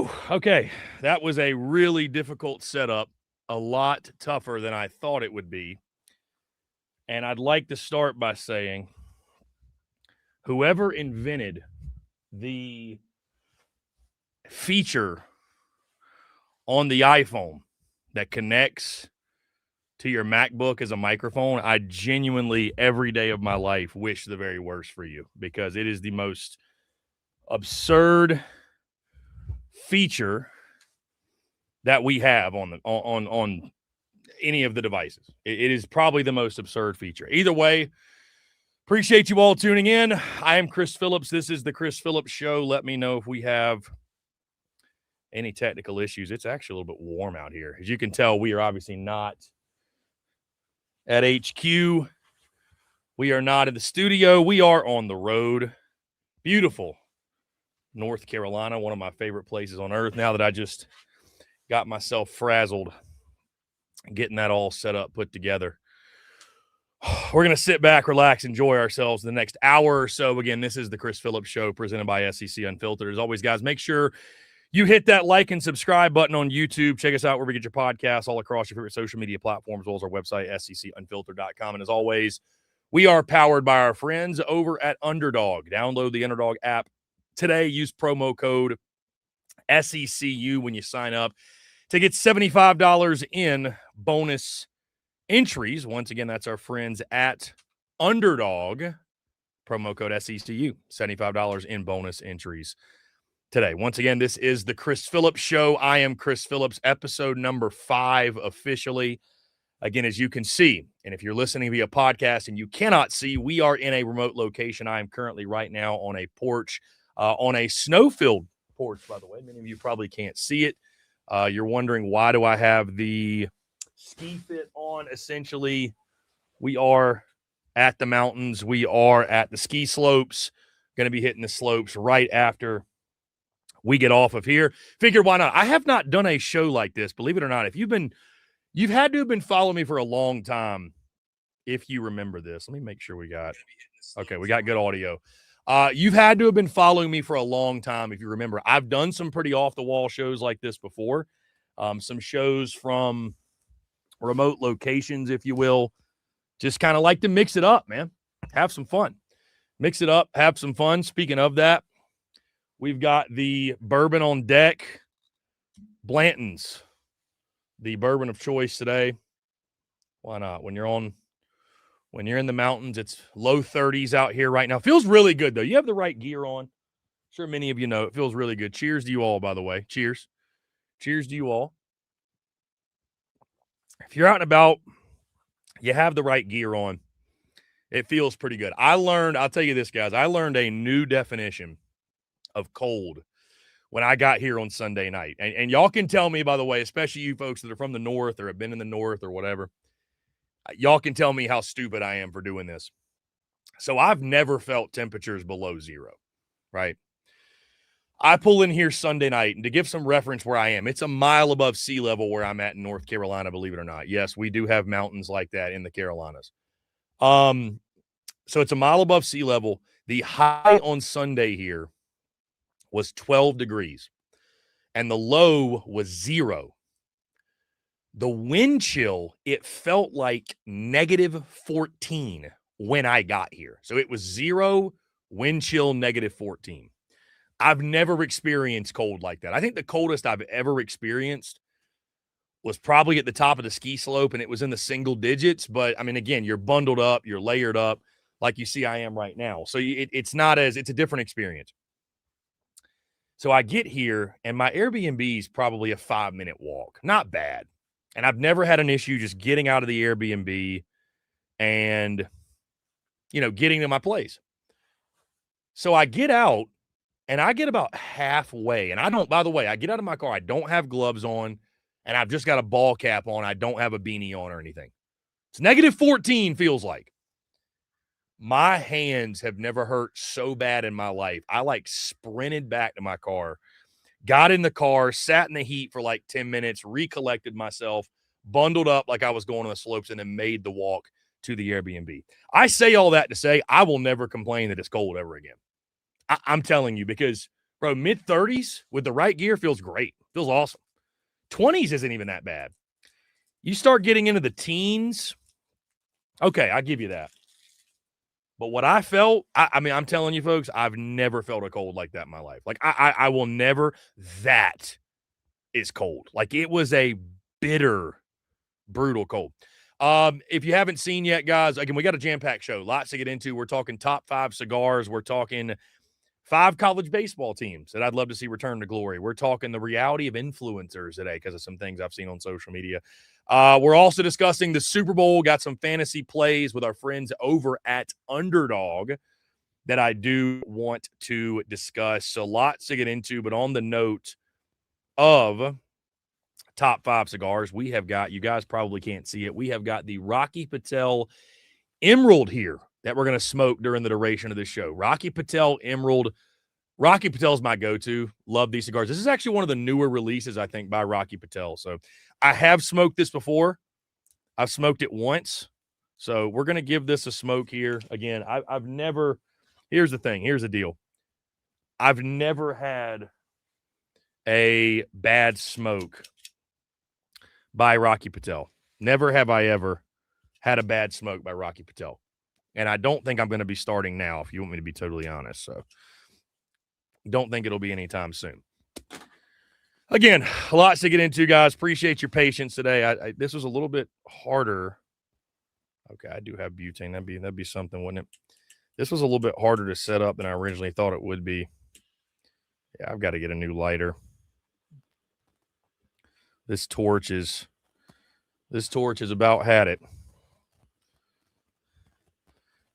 Whew, okay, that was a really difficult setup, a lot tougher than I thought it would be. And I'd like to start by saying whoever invented the feature on the iPhone that connects to your MacBook as a microphone, I genuinely, every day of my life, wish the very worst for you, because it is the most absurd feature that we have on any of the devices. It is probably the most absurd feature. Either way, appreciate you all tuning in. I am Chris Phillips. This is the Chris Phillips Show. Let me know if we have any technical issues. It's actually a little bit warm out here. As you can tell, we are obviously not at HQ. We are not in the studio. We are on the road. Beautiful North Carolina, one of my favorite places on earth. Now that I just got myself frazzled getting that all set up, put together, we're going to sit back, relax, enjoy ourselves the next hour or so. Again, this is the Chris Phillips Show presented by SEC Unfiltered. As always, guys, make sure you hit that like and subscribe button on YouTube. Check us out where we get your podcasts all across your favorite social media platforms, as well as our website, secunfiltered.com. And as always, we are powered by our friends over at UNDERDOG. Download the UNDERDOG app today. Use promo code SECU when you sign up to get $75 in bonus entries. Once again, that's our friends at UNDERDOG. Promo code SECU, $75 in bonus entries today. Once again, this is the Chris Phillips Show. I am Chris Phillips, episode number 5 officially. Again, as you can see, and if you're listening via podcast and you cannot see, we are in a remote location. I am currently right now on a porch, on a snow-filled porch, by the way. Many of you probably can't see it. You're wondering, why do I have the ski fit on? Essentially, we are at the mountains. We are at the ski slopes. Going to be hitting the slopes right after we get off of here. Figure, why not? I have not done a show like this, believe it or not. If you've had to have been following me for a long time, if you remember this. Let me make sure we got good audio. You've had to have been following me for a long time, if you remember. I've done some pretty off-the-wall shows like this before, some shows from remote locations, if you will. Just kind of like to mix it up, man. Have some fun. Mix it up, have some fun. Speaking of that, we've got the bourbon on deck, Blanton's, the bourbon of choice today. Why not? When you're in the mountains, it's low 30s out here right now. Feels really good, though. You have the right gear on. I'm sure many of you know it feels really good. Cheers to you all, by the way. Cheers. Cheers to you all. If you're out and about, you have the right gear on, it feels pretty good. I'll tell you this, guys, I learned a new definition of cold when I got here on Sunday night. And y'all can tell me, by the way, especially you folks that are from the north or have been in the north or whatever, y'all can tell me how stupid I am for doing this. So I've never felt temperatures below 0, right? I pull in here Sunday night, and to give some reference where I am, it's a mile above sea level where I'm at in North Carolina, believe it or not. Yes, we do have mountains like that in the Carolinas. So it's a mile above sea level. The high on Sunday here was 12 degrees, and the low was 0. The wind chill, it felt like negative 14 when I got here. So it was 0, wind chill, negative 14. I've never experienced cold like that. I think the coldest I've ever experienced was probably at the top of the ski slope, and it was in the single digits. But, I mean, again, you're bundled up, you're layered up like you see I am right now. So it's a different experience. So I get here, and my Airbnb is probably a 5-minute walk. Not bad. And I've never had an issue just getting out of the Airbnb and, getting to my place. So I get out, and I get about halfway. And I get out of my car. I don't have gloves on, and I've just got a ball cap on. I don't have a beanie on or anything. It's negative 14, feels like. My hands have never hurt so bad in my life. I sprinted back to my car, got in the car, sat in the heat for 10 minutes, recollected myself, bundled up like I was going on the slopes, and then made the walk to the Airbnb. I say all that to say I will never complain that it's cold ever again. I'm telling you, because Bro, mid-30s with the right gear feels great. Feels awesome. 20s isn't even that bad. You start getting into the teens, okay, I give you that. But what I felt, I mean, I'm telling you folks, I've never felt a cold like that in my life. Like, I will never, that is cold. Like, it was a bitter, brutal cold. If you haven't seen yet, guys, again, we got a jam-packed show. Lots to get into. We're talking top 5 cigars. We're talking 5 college baseball teams that I'd love to see return to glory. We're talking the reality of influencers today because of some things I've seen on social media. We're also discussing the Super Bowl, got some fantasy plays with our friends over at Underdog that I do want to discuss. So lots to get into, but on the note of top 5 cigars, we have got, you guys probably can't see it, we have got the Rocky Patel Emerald here that we're going to smoke during the duration of this show. Rocky Patel Emerald. Rocky Patel is my go-to. Love these cigars. This is actually one of the newer releases, I think, by Rocky Patel. So I have smoked this before. I've smoked it once. So we're going to give this a smoke here. Again, I've never, here's the thing. Here's the deal. I've never had a bad smoke by Rocky Patel. Never have I ever had a bad smoke by Rocky Patel. And I don't think I'm going to be starting now, if you want me to be totally honest. So don't think it'll be anytime soon. Again, lots to get into, guys. Appreciate your patience today. This was a little bit harder. Okay, I do have butane. That'd be something, wouldn't it? This was a little bit harder to set up than I originally thought it would be. Yeah, I've got to get a new lighter. This torch is about had it.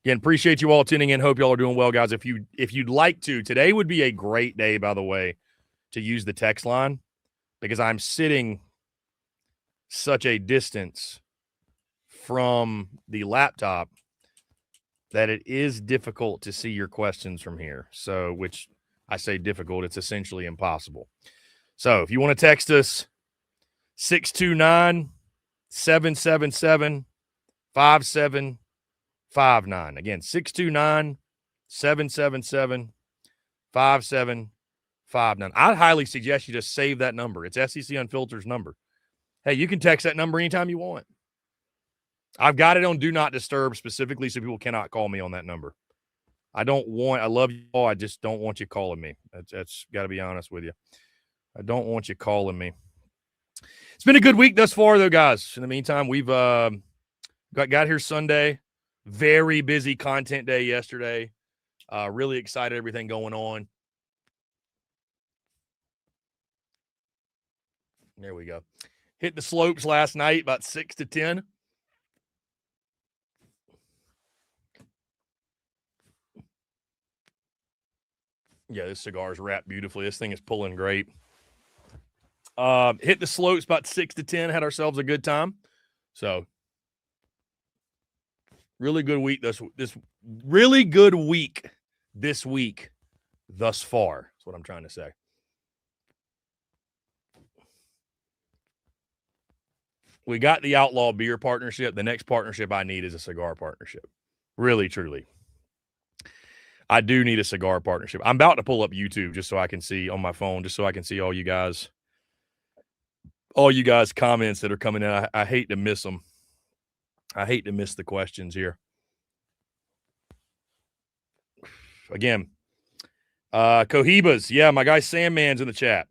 Again, appreciate you all tuning in. Hope y'all are doing well, guys. If you'd like to, today would be a great day, by the way, to use the text line because I'm sitting such a distance from the laptop that it is difficult to see your questions from here. So, which I say difficult, it's essentially impossible. So, if you want to text us, 629-777-5759. Again, 629-777-5759. I'd highly suggest you just save that number. It's SEC Unfiltered's number. Hey, you can text that number anytime you want. I've got it on Do Not Disturb specifically so people cannot call me on that number. I love you all. I just don't want you calling me. That's got to be honest with you. I don't want you calling me. It's been a good week thus far, though, guys. In the meantime, we've got here Sunday. Very busy content day yesterday. Really excited, everything going on. There we go. Hit the slopes last night, about 6 to 10. Yeah, this cigar is wrapped beautifully. This thing is pulling great. Hit the slopes about 6 to 10. Had ourselves a good time. So, really good week this really good week this week thus far. That's what I'm trying to say. We got the Outlaw Beer partnership. The next partnership I need is a cigar partnership. Really, truly. I do need a cigar partnership. I'm about to pull up YouTube just so I can see on my phone, just so I can see all you guys comments that are coming in. I hate to miss them. I hate to miss the questions here. Again, Cohibas. Yeah, my guy Sandman's in the chat.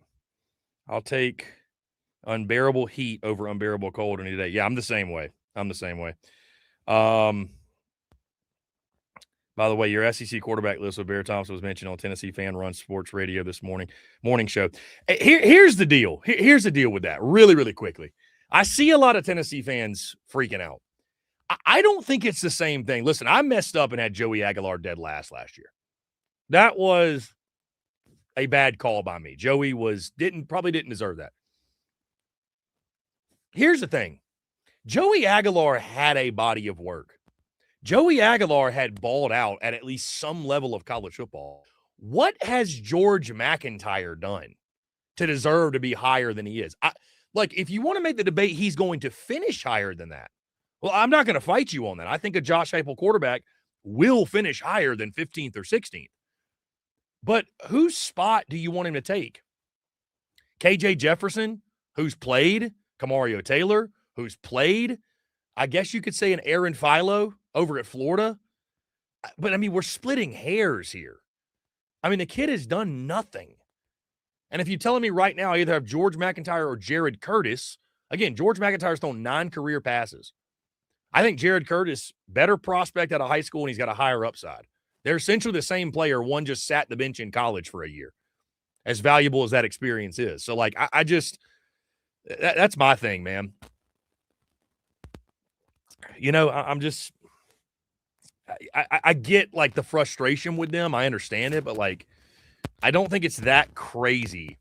I'll take unbearable heat over unbearable cold any day. Yeah, I'm the same way. By the way, your SEC quarterback list with Bear Thompson was mentioned on Tennessee Fan Run Sports Radio this morning show. Here's the deal. Here's the deal with that really, really quickly. I see a lot of Tennessee fans freaking out. I don't think it's the same thing. Listen, I messed up and had Joey Aguilar dead last year. That was a bad call by me. Joey probably didn't deserve that. Here's the thing. Joey Aguilar had a body of work. Joey Aguilar had balled out at least some level of college football. What has George McIntyre done to deserve to be higher than he is? If you want to make the debate, he's going to finish higher than that. Well, I'm not going to fight you on that. I think a Josh Heupel quarterback will finish higher than 15th or 16th. But whose spot do you want him to take? KJ Jefferson, who's played, Kamario Taylor, who's played. I guess you could say an Aaron Philo over at Florida. But, I mean, we're splitting hairs here. I mean, the kid has done nothing. And if you're telling me right now I either have George McIntyre or Jared Curtis, again, George McIntyre's thrown 9 career passes. I think Jared Curtis, better prospect out of high school, and he's got a higher upside. They're essentially the same player. One just sat the bench in college for a year, as valuable as that experience is. So, like, I just that's my thing, man. You know, I get, like, the frustration with them. I understand it, but, like, I don't think it's that crazy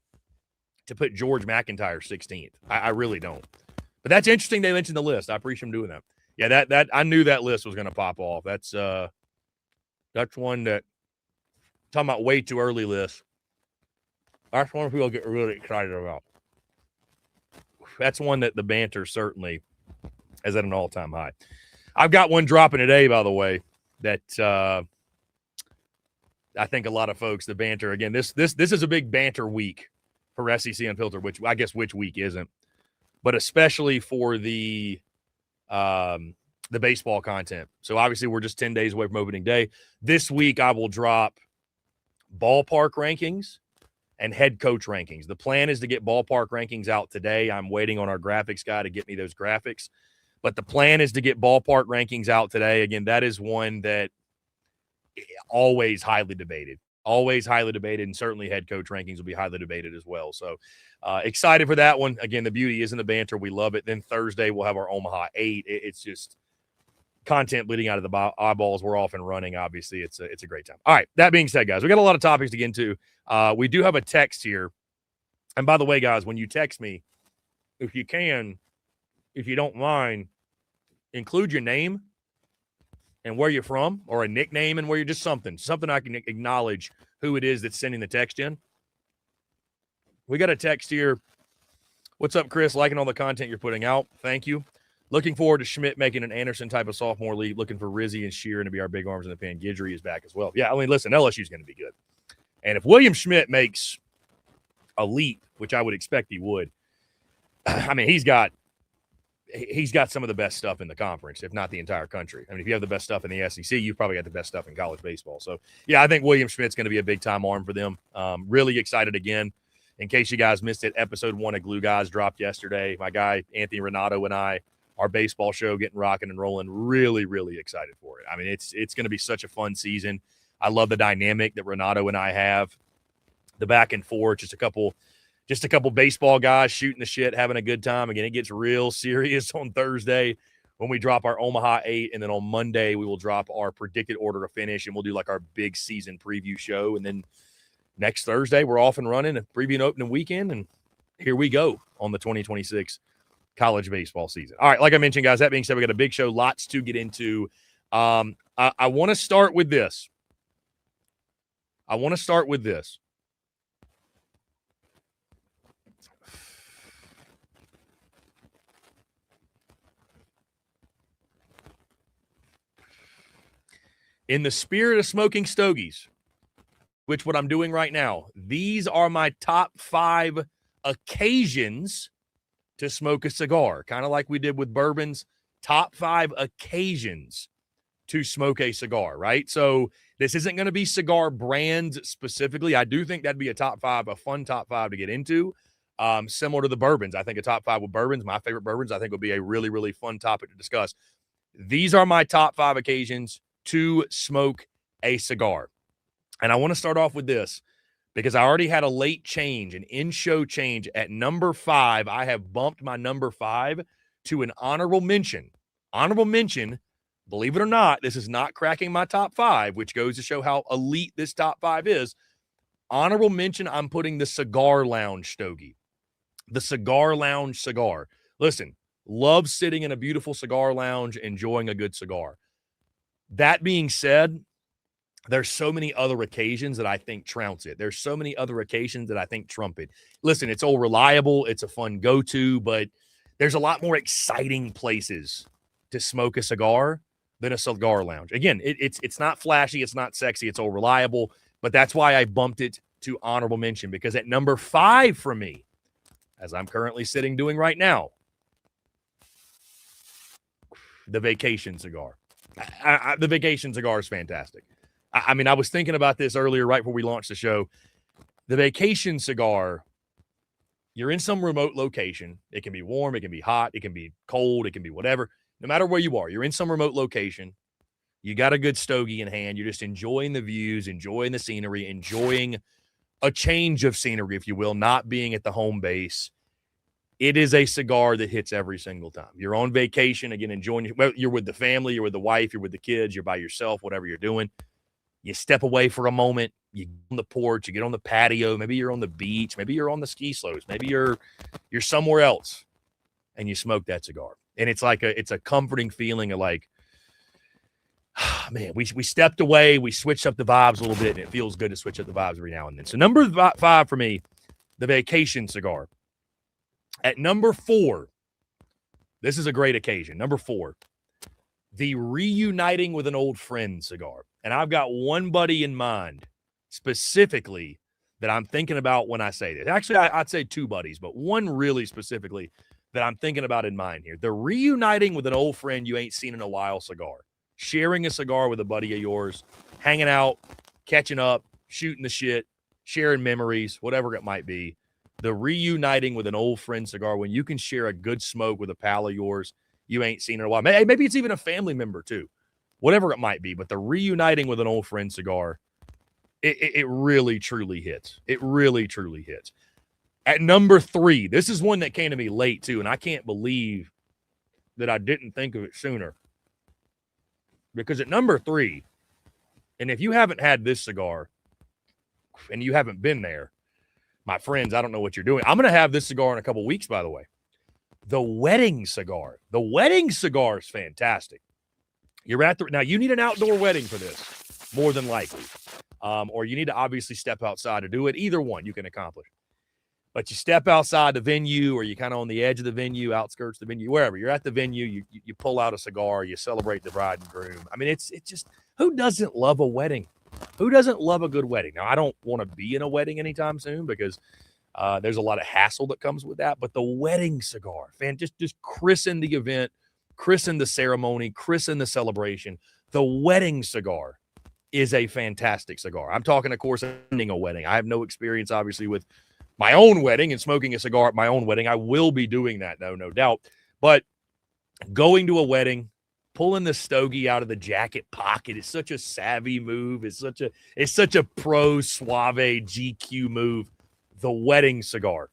to put George McIntyre 16th. I really don't. But that's interesting they mentioned the list. I appreciate them doing that. Yeah, that I knew that list was going to pop off. That's one that, talking about way too early list. That's one people get really excited about. That's one that the banter certainly is at an all-time high. I've got one dropping today, by the way, that I think a lot of folks, the banter, again, this is a big banter week for SEC Unfiltered, which I guess which week isn't, but especially for the baseball content. So obviously we're just 10 days away from opening day. This week I will drop ballpark rankings and head coach rankings. The plan is to get ballpark rankings out today. I'm waiting on our graphics guy to get me those graphics. But the plan is to get ballpark rankings out today. Again, that is one that always highly debated. Always highly debated, and certainly head coach rankings will be highly debated as well. So excited for that one. Again, the beauty is in the banter. We love it. Then Thursday we'll have our Omaha 8. It's just content bleeding out of the eyeballs. We're off and running. Obviously, it's a great time. All right, that being said, guys, we got a lot of topics to get into. We do have a text here. And by the way, guys, when you text me, if you can, if you don't mind, include your name and where you're from, or a nickname and where you're just something I can acknowledge who it is that's sending the text in. We got a text here. What's up, Chris? Liking all the content you're putting out. Thank you. Looking forward to Schmidt making an Anderson type of sophomore league. Looking for Rizzi and Sheeran to be our big arms in the pen. Guidry is back as well. Yeah, I mean, listen, LSU's going to be good. And if William Schmidt makes a leap, which I would expect he would, I mean, he's got some of the best stuff in the conference, if not the entire country. I mean, if you have the best stuff in the SEC, you've probably got the best stuff in college baseball. So, yeah, I think William Schmidt's going to be a big-time arm for them. Really excited again. In case you guys missed it, episode 1 of Glue Guys dropped yesterday. My guy, Anthony Renato, and I, our baseball show getting rocking and rolling. Really, really excited for it. I mean, it's going to be such a fun season. I love the dynamic that Renato and I have, the back and forth, just a couple baseball guys shooting the shit, having a good time. Again, it gets real serious on Thursday when we drop our Omaha 8, and then on Monday we will drop our predicted order of finish, and we'll do like our big season preview show. And then next Thursday we're off and running, a preview and opening weekend, and here we go on the 2026 college baseball season. All right, like I mentioned, guys, that being said, we got a big show, lots to get into. I want to start with this. In the spirit of smoking stogies, which what I'm doing right now, these are my top 5 occasions to smoke a cigar, kind of like we did with bourbons. Top 5 occasions to smoke a cigar, right? So this isn't going to be cigar brands specifically. I do think that'd be a top 5, a fun top 5 to get into. Similar to the bourbons. I think a top 5 with bourbons, my favorite bourbons, I think would be a really, really fun topic to discuss. These are my top 5 occasions to smoke a cigar. And I want to start off with this because I already had a late change, an in-show change at number 5. I have bumped my number 5 to an honorable mention. Honorable mention, believe it or not, this is not cracking my top 5, which goes to show how elite this top 5 is. Honorable mention, I'm putting the Cigar Lounge stogie. The Cigar Lounge cigar. Listen, love sitting in a beautiful cigar lounge, enjoying a good cigar. That being said, there's so many other occasions that I think trounce it. There's so many other occasions that I think trump it. Listen, it's all reliable. It's a fun go-to, but there's a lot more exciting places to smoke a cigar than a cigar lounge. Again, it's not flashy. It's not sexy. It's all reliable. But that's why I bumped it to honorable mention, because at number 5 for me, as I'm currently sitting doing right now, the Vacation cigar. The Vacation cigar is fantastic. I mean, I was thinking about this earlier right before we launched the show. The Vacation cigar, you're in some remote location. It can be warm, it can be hot, it can be cold, it can be whatever. No matter where you are, you're in some remote location. You got a good stogie in hand. You're just enjoying the views, enjoying the scenery, enjoying a change of scenery, if you will, not being at the home base. It is a cigar that hits every single time. You're on vacation, again, enjoying, well, you're with the family, you're with the wife, you're with the kids, you're by yourself, whatever you're doing. You step away for a moment, you get on the porch, you get on the patio, maybe you're on the beach, maybe you're on the ski slopes, maybe you're somewhere else, and you smoke that cigar. And it's like it's a comforting feeling of like, man, we stepped away, we switched up the vibes a little bit, and it feels good to switch up the vibes every now and then. So number 5 for me, the Vacation cigar. At number 4, this is a great occasion. Number 4, the Reuniting with an Old Friend cigar. And I've got one buddy in mind specifically that I'm thinking about when I say this. Actually, I'd say 2 buddies, but one really specifically that I'm thinking about in mind here. The Reuniting with an Old Friend you ain't seen in a while cigar. Sharing a cigar with a buddy of yours, hanging out, catching up, shooting the shit, sharing memories, whatever it might be. The Reuniting with an Old Friend cigar, when you can share a good smoke with a pal of yours you ain't seen in a while. Maybe it's even a family member too, whatever it might be. But the Reuniting with an Old Friend cigar, it really, truly hits. It really, truly hits. At number 3, this is one that came to me late too, and I can't believe that I didn't think of it sooner. Because at number 3, and if you haven't had this cigar and you haven't been there, my friends, I don't know what you're doing. I'm going to have this cigar in a couple weeks, by the way. The Wedding cigar. The Wedding cigar is fantastic. You're at now you need an outdoor wedding for this, more than likely. Or you need to obviously step outside to do it. Either one you can accomplish. But you step outside the venue, or you kind of on the edge of the venue, outskirts of the venue, wherever. You're at the venue, you pull out a cigar, you celebrate the bride and groom. I mean, it's just, who doesn't love a wedding? Who doesn't love a good wedding? Now, I don't want to be in a wedding anytime soon because there's a lot of hassle that comes with that. But the wedding cigar, just christen the event, christen the ceremony, christen the celebration. The wedding cigar is a fantastic cigar. I'm talking, of course, ending a wedding. I have no experience, obviously, with my own wedding and smoking a cigar at my own wedding. I will be doing that, though, no doubt. But going to a wedding, pulling the stogie out of the jacket pocket is such a savvy move. It's such a pro suave GQ move. The wedding cigar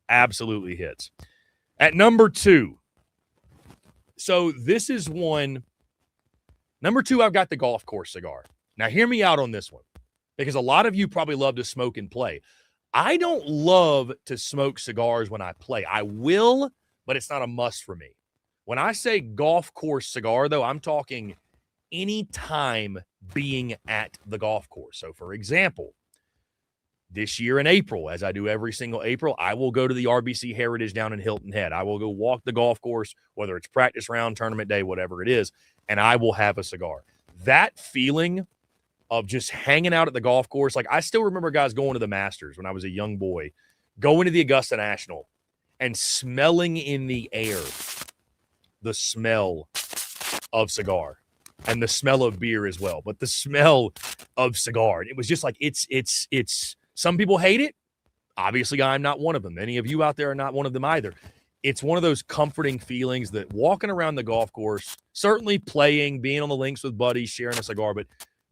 absolutely hits. At number 2, so this is one. Number 2, I've got the golf course cigar. Now, hear me out on this one, because a lot of you probably love to smoke and play. I don't love to smoke cigars when I play. I will, but it's not a must for me. When I say golf course cigar, though, I'm talking any time being at the golf course. So, for example, this year in April, as I do every single April, I will go to the RBC Heritage down in Hilton Head. I will go walk the golf course, whether it's practice round, tournament day, whatever it is, and I will have a cigar. That feeling of just hanging out at the golf course. Like, I still remember guys going to the Masters when I was a young boy, going to the Augusta National and smelling in the air the smell of cigar and the smell of beer as well, but the smell of cigar. It was just like, it's some people hate it. Obviously, I'm not one of them. Many of you out there are not one of them either. It's one of those comforting feelings that walking around the golf course, certainly playing, being on the links with buddies, sharing a cigar, but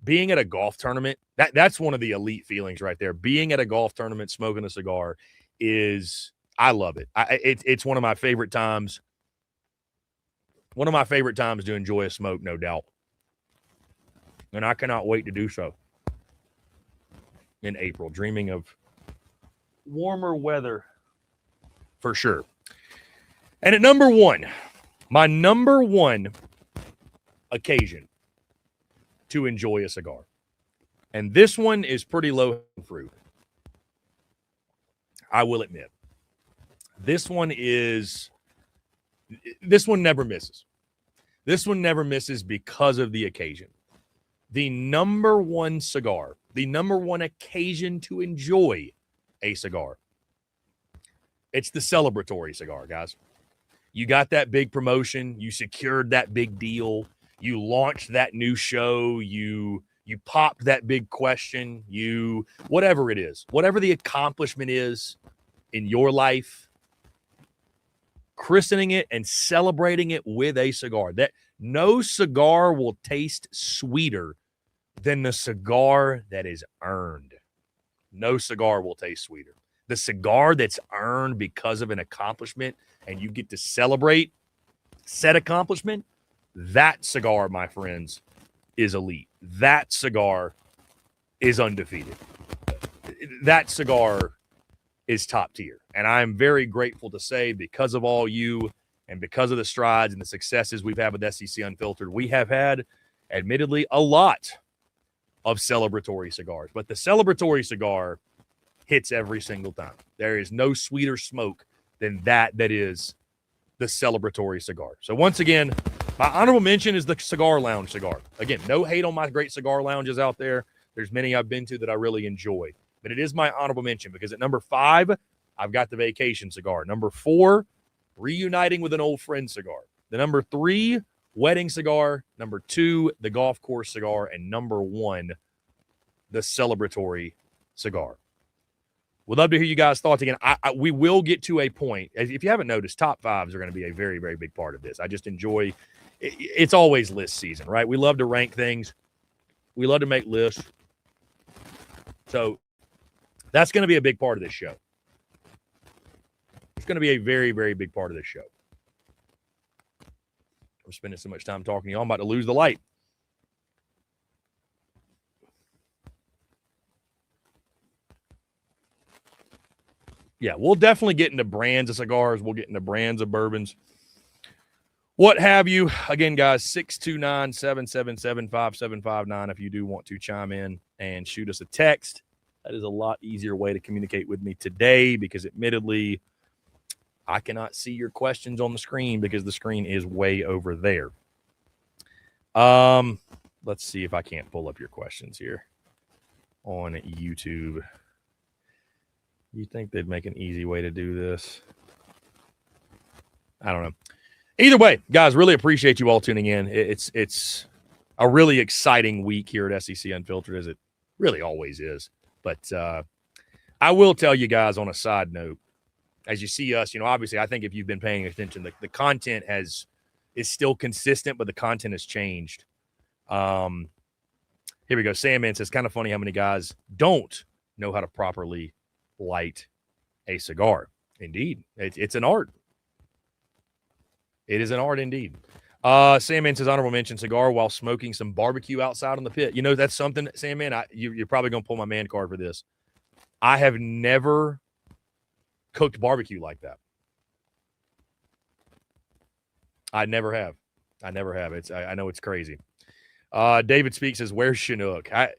being at a golf tournament, that's one of the elite feelings right there. Being at a golf tournament, smoking a cigar I love it. It's one of my favorite times. One of my favorite times to enjoy a smoke, no doubt. And I cannot wait to do so in April, dreaming of warmer weather for sure. And at number 1, my number 1 occasion to enjoy a cigar. And this one is pretty low fruit. I will admit. This one never misses. This one never misses because of the occasion. The number 1 cigar the number one occasion to enjoy a cigar. It's the celebratory cigar, guys. You got that big promotion. You secured that big deal. You launched that new show. You popped that big question. Whatever it is, whatever the accomplishment is in your life, christening it and celebrating it with a cigar. That no cigar will taste sweeter than the cigar that is earned. No cigar will taste sweeter. The cigar that's earned because of an accomplishment and you get to celebrate said accomplishment, that cigar, my friends, is elite. That cigar is undefeated. That cigar is top tier. And I'm very grateful to say, because of all you and because of the strides and the successes we've had with SEC Unfiltered, we have had, admittedly, a lot of celebratory cigars. But the celebratory cigar hits every single time. There is no sweeter smoke than that is the celebratory cigar. So once again, my honorable mention is the Cigar Lounge cigar. Again, no hate on my great cigar lounges out there. There's many I've been to that I really enjoy. But it is my honorable mention because at number 5, I've got the Vacation cigar. Number 4, Reuniting with an Old Friend cigar. The number 3, Wedding cigar. Number 2, the Golf Course cigar. And number 1, the Celebratory cigar. We'd love to hear you guys' thoughts again. We will get to a point. If you haven't noticed, top 5s are going to be a very, very big part of this. I just enjoy it's always list season, right? We love to rank things. We love to make lists. So that's going to be a big part of this show. It's going to be a very, very big part of this show. I'm spending so much time talking to you. I'm about to lose the light. Yeah, we'll definitely get into brands of cigars. We'll get into brands of bourbons. What have you. Again, guys, 629-777-5759 if you do want to chime in and shoot us a text. That is a lot easier way to communicate with me today because, admittedly, I cannot see your questions on the screen because the screen is way over there. Let's see if I can't pull up your questions here on YouTube. You think they'd make an easy way to do this? I don't know. Either way, guys, really appreciate you all tuning in. It's a really exciting week here at SEC Unfiltered, as it really always is. But I will tell you guys on a side note, as you see us, obviously I think if you've been paying attention, the content is still consistent, but the content has changed. Here we go. Sandman says, kind of funny how many guys don't know how to properly light a cigar. Indeed. It's an art. It is an art indeed. Sandman says, honorable mention, cigar while smoking some barbecue outside on the pit. That's something, Sandman, you're probably going to pull my man card for this. I have never cooked barbecue like that. I never have. I know it's crazy. David Speaks says, where's Chinook? I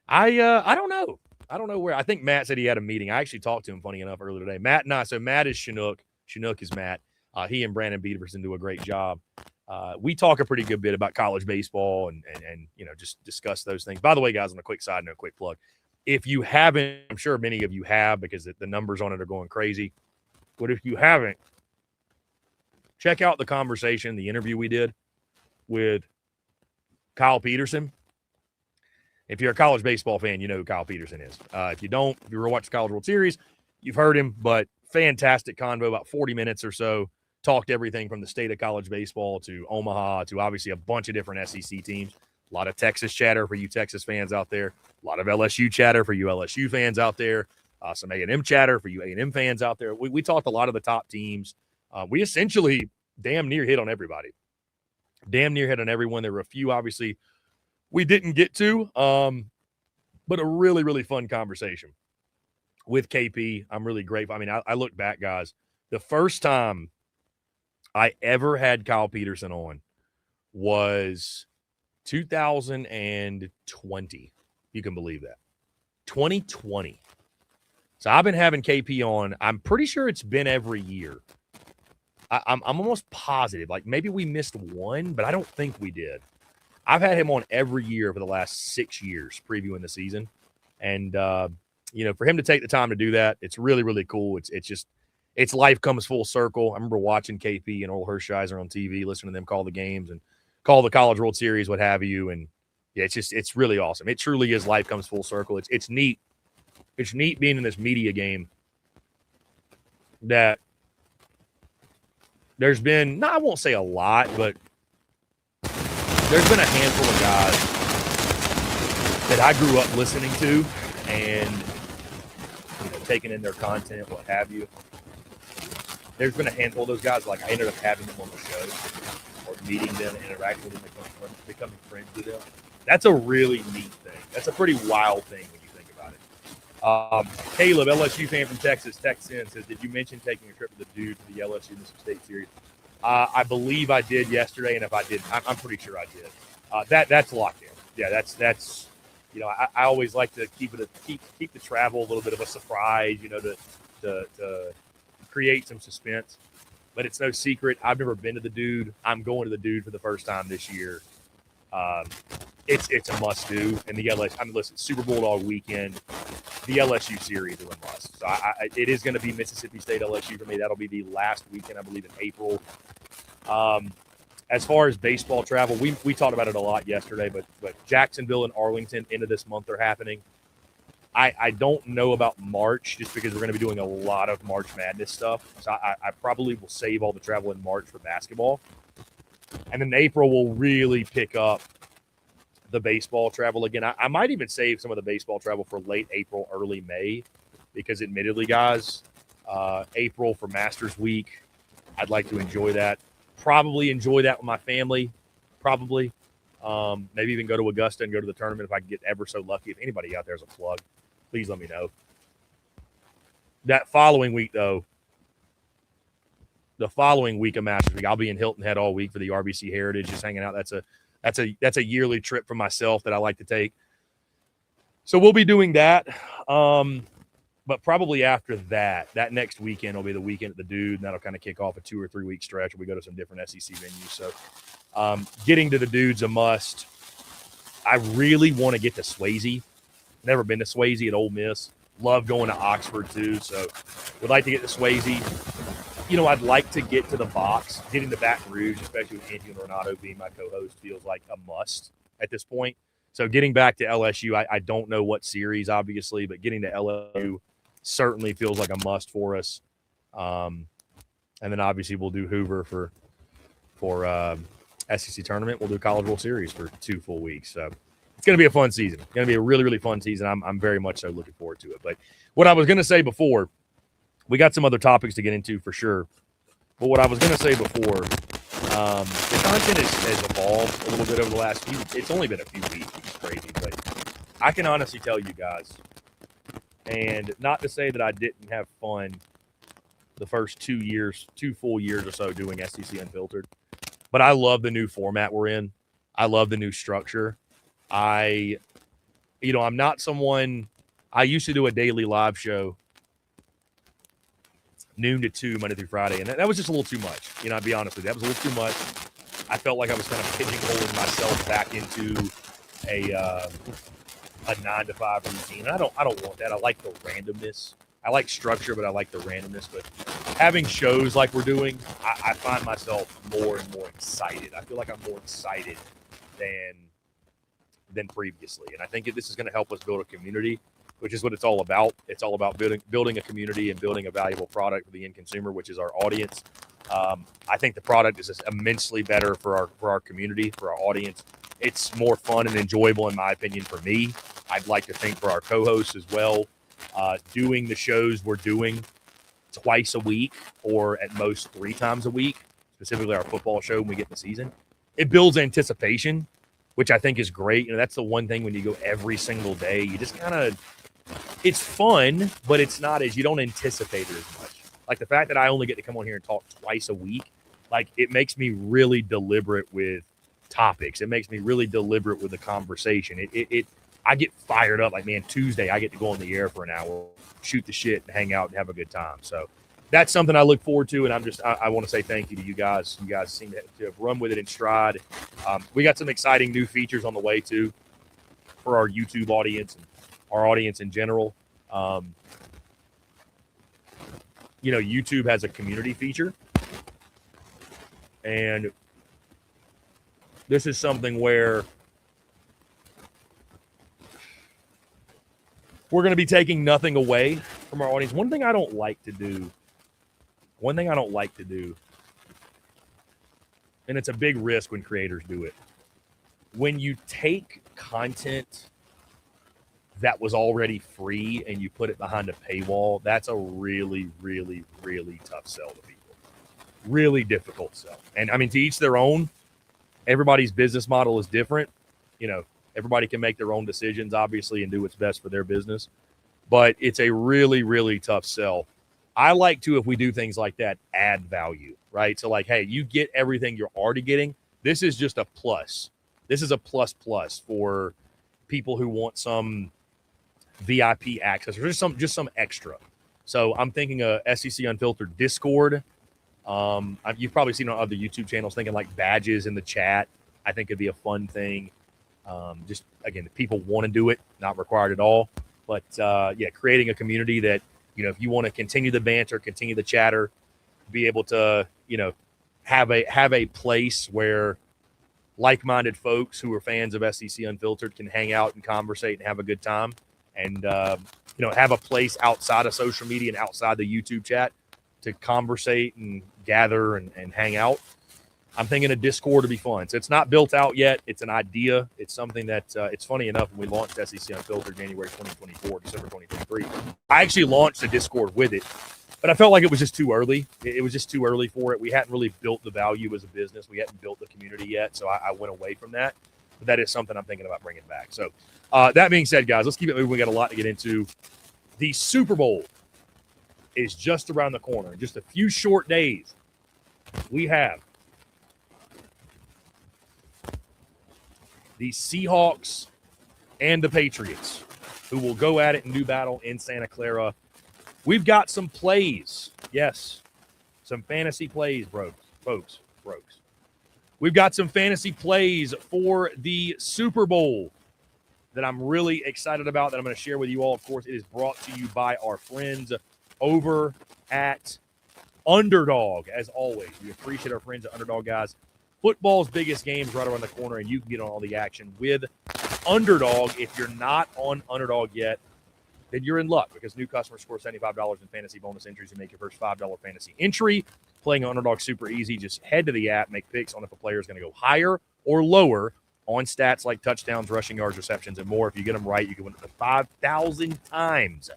don't know. I don't know where. I think Matt said he had a meeting. I actually talked to him, funny enough, earlier today. Matt and I. So Matt is Chinook. Chinook is Matt. He and Brandon Beaverson do a great job. We talk a pretty good bit about college baseball and just discuss those things. By the way, guys, on a quick side note, quick plug. If you haven't, I'm sure many of you have because the numbers on it are going crazy. But if you haven't, check out the conversation, the interview we did with Kyle Peterson. If you're a college baseball fan, you know who Kyle Peterson is. If you don't, if you ever watched the College World Series, you've heard him, but fantastic convo, about 40 minutes or so. Talked everything from the state of college baseball to Omaha to obviously a bunch of different SEC teams. A lot of Texas chatter for you Texas fans out there. A lot of LSU chatter for you LSU fans out there. Some A&M chatter for you A&M fans out there. We talked a lot of the top teams. We essentially damn near hit on everybody. Damn near hit on everyone. There were a few, obviously, we didn't get to, but a really, really fun conversation with KP. I'm really grateful. I mean, I look back, guys. The first time I ever had Kyle Peterson on was 2020. You can believe that. 2020. So I've been having KP on. I'm pretty sure it's been every year. I'm almost positive. Like maybe we missed one, but I don't think we did. I've had him on every year for the last 6 years previewing the season. And, for him to take the time to do that, it's really, really cool. It's life comes full circle. I remember watching KP and Oral Hershiser on TV, listening to them call the games and call the College World Series, what have you. And yeah, it's really awesome. It truly is life comes full circle. It's neat. It's neat being in this media game that there's been, I won't say a lot, but there's been a handful of guys that I grew up listening to and taking in their content, what have you. There's been a handful of those guys, like I ended up having them on the show or meeting them, interacting with them, becoming friends with them. That's a really neat thing. That's a pretty wild thing when you think about it. Caleb, LSU fan from Texas, texts in, says, did you mention taking a trip with the dude for the LSU Mississippi State series? I believe I did yesterday, and if I did, I'm pretty sure I did. That's locked in. Yeah, that's I always like to keep the travel a little bit of a surprise, to create some suspense. But it's no secret. I've never been to the dude. I'm going to the dude for the first time this year. It's a must do. And the LSU, listen, Super Bulldog weekend, the LSU series is a must. So it is going to be Mississippi State LSU for me. That'll be the last weekend, I believe, in April. As far as baseball travel, we talked about it a lot yesterday, but Jacksonville and Arlington into this month are happening. I don't know about March just because we're going to be doing a lot of March Madness stuff. So I probably will save all the travel in March for basketball. And then April will really pick up the baseball travel again. I might even save some of the baseball travel for late April, early May, because admittedly, guys, April for Masters Week, I'd like to enjoy that. Probably enjoy that with my family. Probably. Maybe even go to Augusta and go to the tournament if I can get ever so lucky. If anybody out there has a plug, please let me know. That following week, though, the following week of Masters Week, I'll be in Hilton Head all week for the RBC Heritage, just hanging out. That's a yearly trip for myself that I like to take. So we'll be doing that. But probably after that next weekend will be the weekend at the Dude, and that'll kind of kick off a 2 or 3 week stretch where we go to some different SEC venues. So getting to the Dude's a must. I really want to get to Swayze. Never been to Swayze at Ole Miss. Love going to Oxford too. So would like to get to Swayze. I'd like to get to the box. Getting to Baton Rouge, especially with Anthony and Renato being my co-host, feels like a must at this point. So getting back to LSU, I don't know what series, obviously, but getting to LSU certainly feels like a must for us. And then obviously we'll do Hoover for SEC tournament. We'll do College World Series for 2 full weeks. So it's going to be a fun season. It's going to be a really, really fun season. I'm very much so looking forward to it. But what I was going to say before, we got some other topics to get into for sure. But what I was going to say before, the content has evolved a little bit over the last few. It's only been a few weeks, which is crazy. But I can honestly tell you guys, and not to say that I didn't have fun the first 2 full years or so doing SEC Unfiltered, but I love the new format we're in. I love the new structure. I'm not someone, I used to do a daily live show noon to 2 Monday through Friday, and that was just a little too much. I'll be honest with you, that was a little too much. I felt like I was kind of pigeonholing myself back into a 9 to 5 routine. I don't want that. I like the randomness. I like structure, but I like the randomness. But having shows like we're doing, I find myself more and more excited. I feel like I'm more excited than previously, and I think this is going to help us build a community, which is what it's all about. It's all about building a community and building a valuable product for the end consumer, which is our audience. I think the product is just immensely better for our community, for our audience. It's more fun and enjoyable, in my opinion, for me. I'd like to think for our co-hosts as well. Doing the shows we're doing twice a week or at most 3 times a week, specifically our football show when we get in the season, it builds anticipation, which I think is great. That's the one thing when you go every single day, you just kind of, it's fun, but it's not you don't anticipate it as much. Like the fact that I only get to come on here and talk twice a week, like it makes me really deliberate with topics. It makes me really deliberate with the conversation. I get fired up. Like, man, Tuesday I get to go on the air for an hour, shoot the shit, and hang out and have a good time. So that's something I look forward to, and I want to say thank you to you guys. You guys seem to have run with it in stride. We got some exciting new features on the way too for our YouTube audience. our audience in general. YouTube has a community feature, and this is something where we're going to be taking nothing away from our audience. One thing I don't like to do, and it's a big risk when creators do it, when you take content that was already free and you put it behind a paywall, that's a really, really, really tough sell to people. Really difficult sell. And I mean, to each their own. Everybody's business model is different. Everybody can make their own decisions, obviously, and do what's best for their business. But it's a really, really tough sell. I like to, if we do things like that, add value, right? So like, hey, you get everything you're already getting. This is just a plus. This is a plus for people who want some VIP access or just some extra. So I'm thinking a SEC Unfiltered Discord. You've probably seen on other YouTube channels thinking like badges in the chat. I think it'd be a fun thing. Just again, if people want to do it, not required at all. But creating a community that, if you want to continue the banter, continue the chatter, be able to, have a place where like-minded folks who are fans of SEC Unfiltered can hang out and conversate and have a good time, and have a place outside of social media and outside the YouTube chat to conversate and gather and hang out. I'm thinking a Discord to be fun. So it's not built out yet. It's an idea. It's something that it's funny enough, when we launched SEC Unfiltered January 2024, December 2023, I actually launched a Discord with it, but I felt like it was just too early. It was just too early for it. We hadn't really built the value as a business. We hadn't built the community yet, so I went away from that. But that is something I'm thinking about bringing back. So that being said, guys, let's keep it moving. We got a lot to get into. The Super Bowl is just around the corner. In just a few short days, we have the Seahawks and the Patriots, who will go at it and do battle in Santa Clara. We've got some plays. Yes, some fantasy plays, folks. We've got some fantasy plays for the Super Bowl that I'm really excited about, that I'm going to share with you all. Of course, it is brought to you by our friends over at UNDERDOG. As always, we appreciate our friends at UNDERDOG, guys. Football's biggest games right around the corner, and you can get on all the action with UNDERDOG. If you're not on UNDERDOG yet, then you're in luck, because new customers score $75 in fantasy bonus entries and make your first $5 fantasy entry. Playing UNDERDOG super easy. Just head to the app, make picks on if a player is going to go higher or lower on stats like touchdowns, rushing yards, receptions, and more. If you get them right, you can win up to 5,000 times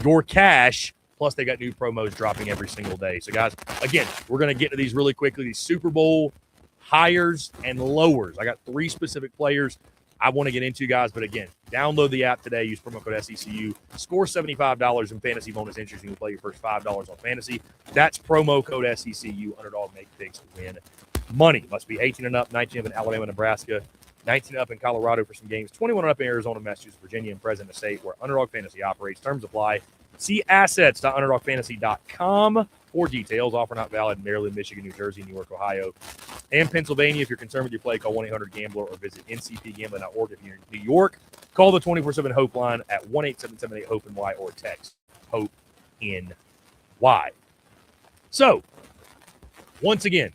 your cash. Plus, they got new promos dropping every single day. So, guys, again, we're going to get to these really quickly. These Super Bowl hires and lowers. I got 3 specific players I want to get into, guys. But again, download the app today. Use promo code SECU. Score $75 in fantasy bonus entries. You can play your first $5 on fantasy. That's promo code SECU. UNDERDOG, make picks to win money. Must be 18 and up, 19 up in Alabama, Nebraska, 19 up in Colorado for some games, 21 and up in Arizona, Massachusetts, Virginia, and President State, where UNDERDOG Fantasy operates. Terms apply. See assets.underdogfantasy.com for details. Offer not valid in Maryland, Michigan, New Jersey, New York, Ohio, and Pennsylvania. If you're concerned with your play, call 1-800-GAMBLER or visit ncpgambling.org. If you're in New York, call the 24/7 HOPE line at 1-877-8-HOPE-NY or text HOPE-NY. So, once again,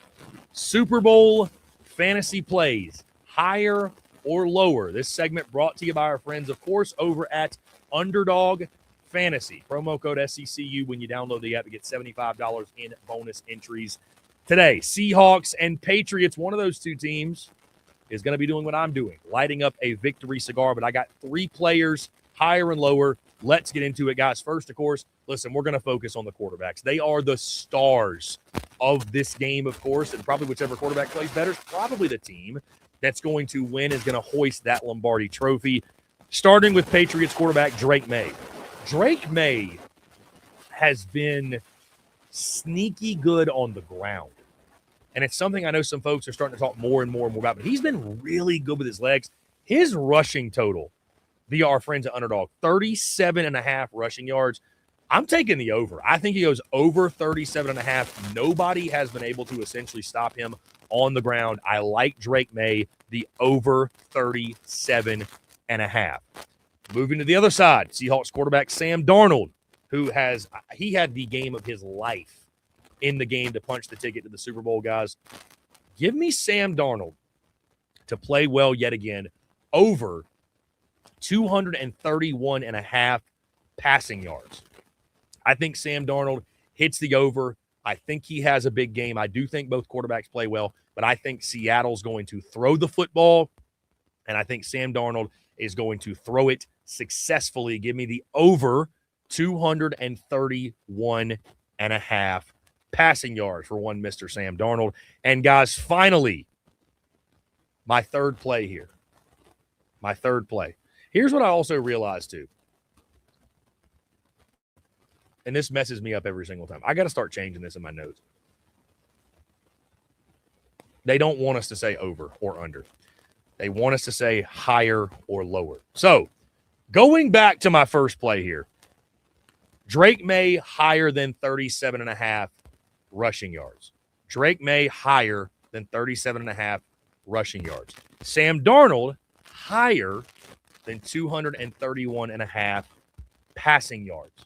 Super Bowl fantasy plays, higher or lower. This segment brought to you by our friends, of course, over at UNDERDOG Fantasy. Promo code SECU when you download the app to get $75 in bonus entries today. Seahawks and Patriots, one of those two teams is going to be doing what I'm doing, lighting up a victory cigar. But I got 3 players, higher and lower. Let's get into it, guys. First, of course, listen, we're going to focus on the quarterbacks. They are the stars of this game, of course, and probably whichever quarterback plays better is probably the team that's going to win, is going to hoist that Lombardi trophy. Starting with Patriots quarterback Drake May. Drake May has been sneaky good on the ground. And it's something I know some folks are starting to talk more and more about, but he's been really good with his legs. His rushing total via our friends at UNDERDOG, 37.5 rushing yards. I'm taking the over. I think he goes over 37.5. Nobody has been able to essentially stop him on the ground. I like Drake May, the over 37.5. Moving to the other side, Seahawks quarterback Sam Darnold, who had the game of his life in the game to punch the ticket to the Super Bowl, guys. Give me Sam Darnold to play well yet again, over 231.5 passing yards. I think Sam Darnold hits the over. I think he has a big game. I do think both quarterbacks play well, but I think Seattle's going to throw the football, and I think Sam Darnold is going to throw it successfully. Give me the over 231.5 passing yards for one Mr. Sam Darnold. And, guys, finally, my third play here. My third play. Here's what I also realized, too. And this messes me up every single time. I got to start changing this in my notes. They don't want us to say over or under. They want us to say higher or lower. So, going back to my first play here, Drake May higher than 37.5 rushing yards. Drake May higher than 37.5 rushing yards. Sam Darnold higher than 231.5 passing yards.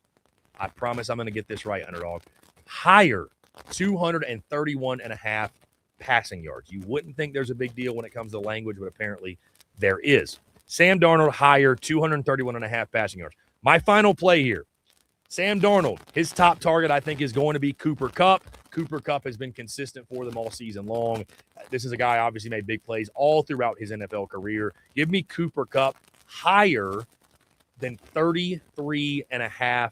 I promise I'm going to get this right, Underdog. Higher 231.5 passing yards. You wouldn't think there's a big deal when it comes to language, but apparently there is. Sam Darnold higher 231.5 passing yards. My final play here. Sam Darnold, his top target, I think, is going to be Cooper Kupp. Cooper Kupp has been consistent for them all season long. This is a guy obviously made big plays all throughout his NFL career. Give me Cooper Kupp higher than 33.5